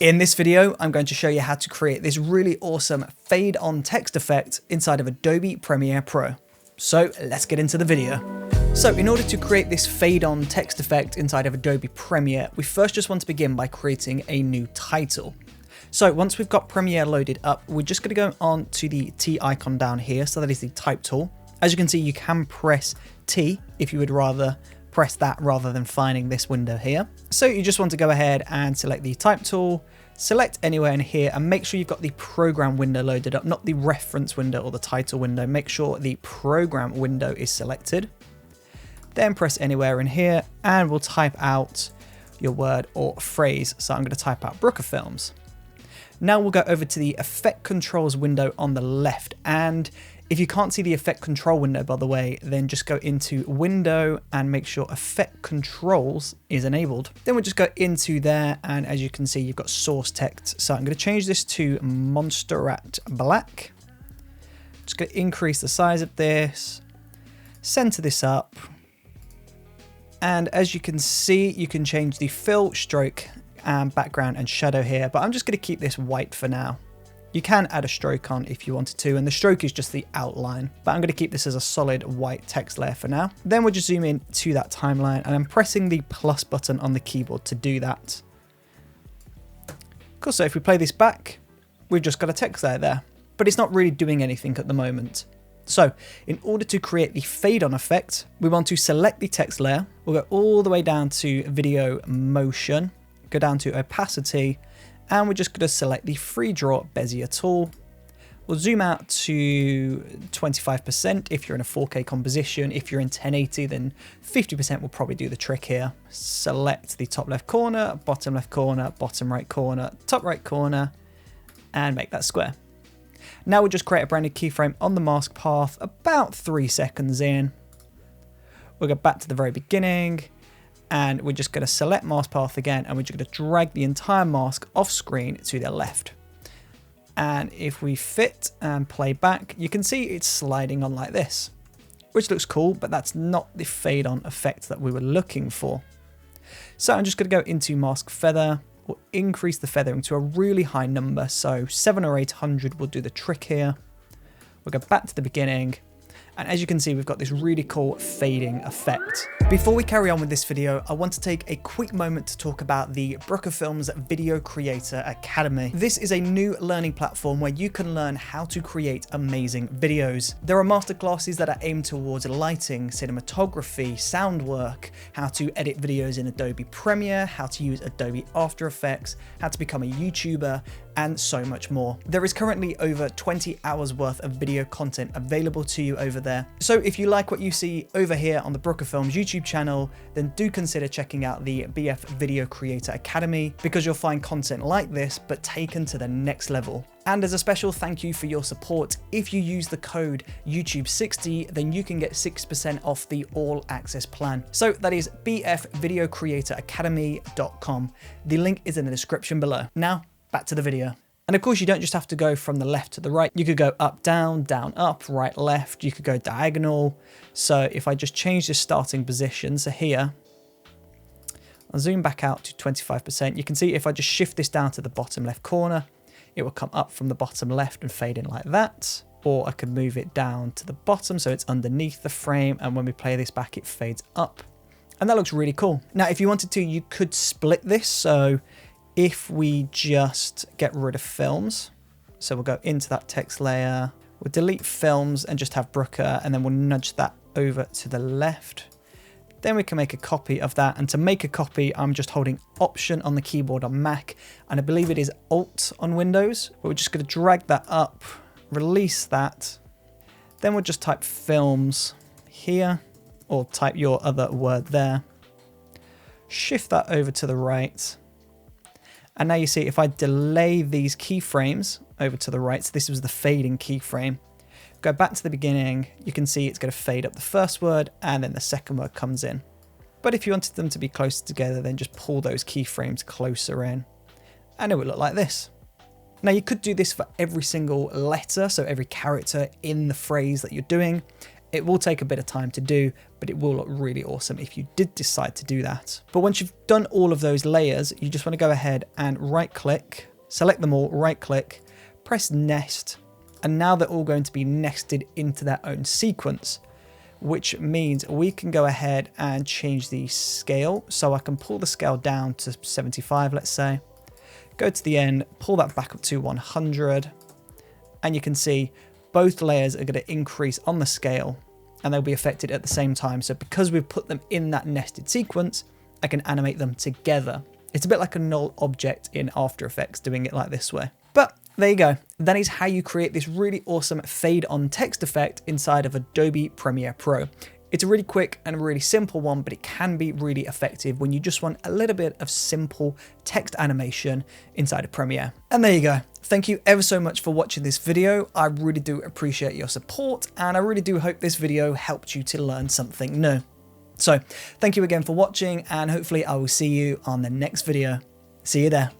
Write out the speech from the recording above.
In this video, I'm going to show you how to create this really awesome fade on text effect inside of Adobe Premiere Pro. So let's get into the video. So in order to create this fade on text effect inside of Adobe Premiere, we first just want to begin by creating a new title. So once we've got Premiere loaded up, we're just going to go on to the T icon down here. So that is the type tool. As you can see, you can press T if you would rather press that rather than finding this window here. So you just want to go ahead and select the type tool, select anywhere in here, and make sure you've got the program window loaded up, not the reference window or the title window. Make sure the program window is selected. Then press anywhere in here and we'll type out your word or phrase. So I'm going to type out Brooker Films. Now we'll go over to the effect controls window on the left, and if you can't see the effect control window, by the way, then just go into window and make sure effect controls is enabled. Then we'll just go into there, and as you can see, you've got source text. So I'm going to change this to Monsterrat Black. Just going to increase the size of this, center this up. And as you can see, you can change the fill, stroke, and background and shadow here, but I'm just going to keep this white for now. You can add a stroke on if you wanted to, and the stroke is just the outline, but I'm going to keep this as a solid white text layer for now. Then we'll just zoom in to that timeline, and I'm pressing the plus button on the keyboard to do that. Cool, so if we play this back, we've just got a text layer there, but it's not really doing anything at the moment. So in order to create the fade on effect, we want to select the text layer. We'll go all the way down to video motion, go down to opacity, and we're just going to select the free draw Bezier tool. We'll zoom out to 25% if you're in a 4K composition. If you're in 1080, then 50% will probably do the trick here. Select the top left corner, bottom right corner, top right corner, and make that square. Now we'll just create a brand new keyframe on the mask path about 3 seconds in. We'll go back to the very beginning, and we're just going to select mask path again, and we're just going to drag the entire mask off screen to the left. And if we fit and play back, you can see it's sliding on like this, which looks cool, but that's not the fade on effect that we were looking for. So I'm just going to go into mask feather. We'll increase the feathering to a really high number, so 700 or 800 will do the trick here. We'll go back to the beginning, and as you can see, we've got this really cool fading effect. Before we carry on with this video, I want to take a quick moment to talk about the Brooker Films Video Creator Academy. This is a new learning platform where you can learn how to create amazing videos. There are masterclasses that are aimed towards lighting, cinematography, sound work, how to edit videos in Adobe Premiere, how to use Adobe After Effects, how to become a YouTuber, and so much more. There is currently over 20 hours worth of video content available to you over there. So if you like what you see over here on the Brooker Films YouTube channel, then do consider checking out the BF Video Creator Academy, because you'll find content like this, but taken to the next level. And as a special thank you for your support, if you use the code YouTube60, then you can get 6% off the all access plan. So that is bfvideocreatoracademy.com. The link is in the description below. Now, back to the video. And of course, you don't just have to go from the left to the right. You could go up, down, up, right, left. You could go diagonal. So if I just change the starting position, so here, I'll zoom back out to 25%. You can see if I just shift this down to the bottom left corner, it will come up from the bottom left and fade in like that. Or I could move it down to the bottom so it's underneath the frame. And when we play this back, it fades up. And that looks really cool. Now, if you wanted to, you could split this. So if we just get rid of films, so we'll go into that text layer, we'll delete films and just have Brooker, and then we'll nudge that over to the left. Then we can make a copy of that. And to make a copy, I'm just holding Option on the keyboard on Mac, and I believe it is Alt on Windows. But we're just going to drag that up, release that. Then we'll just type films here, or type your other word there. Shift that over to the right. And now you see if I delay these keyframes over to the right, so this was the fading keyframe, go back to the beginning, you can see it's going to fade up the first word and then the second word comes in. But if you wanted them to be closer together, then just pull those keyframes closer in and it would look like this. Now you could do this for every single letter, so every character in the phrase that you're doing, It will take a bit of time to do, but it will look really awesome if you did decide to do that. But once you've done all of those layers, you just want to go ahead and right click, select them all, right click, press nest, and now they're all going to be nested into their own sequence, which means we can go ahead and change the scale. So I can pull the scale down to 75, let's say, go to the end, pull that back up to 100, and you can see both layers are going to increase on the scale and they'll be affected at the same time. So because we've put them in that nested sequence, I can animate them together. It's a bit like a null object in After Effects doing it like this way. But there you go. That is how you create this really awesome fade on text effect inside of Adobe Premiere Pro. It's a really quick and really simple one, but it can be really effective when you just want a little bit of simple text animation inside of Premiere. And there you go. Thank you ever so much for watching this video. I really do appreciate your support, and I really do hope this video helped you to learn something new. So thank you again for watching, and hopefully I will see you on the next video. See you there.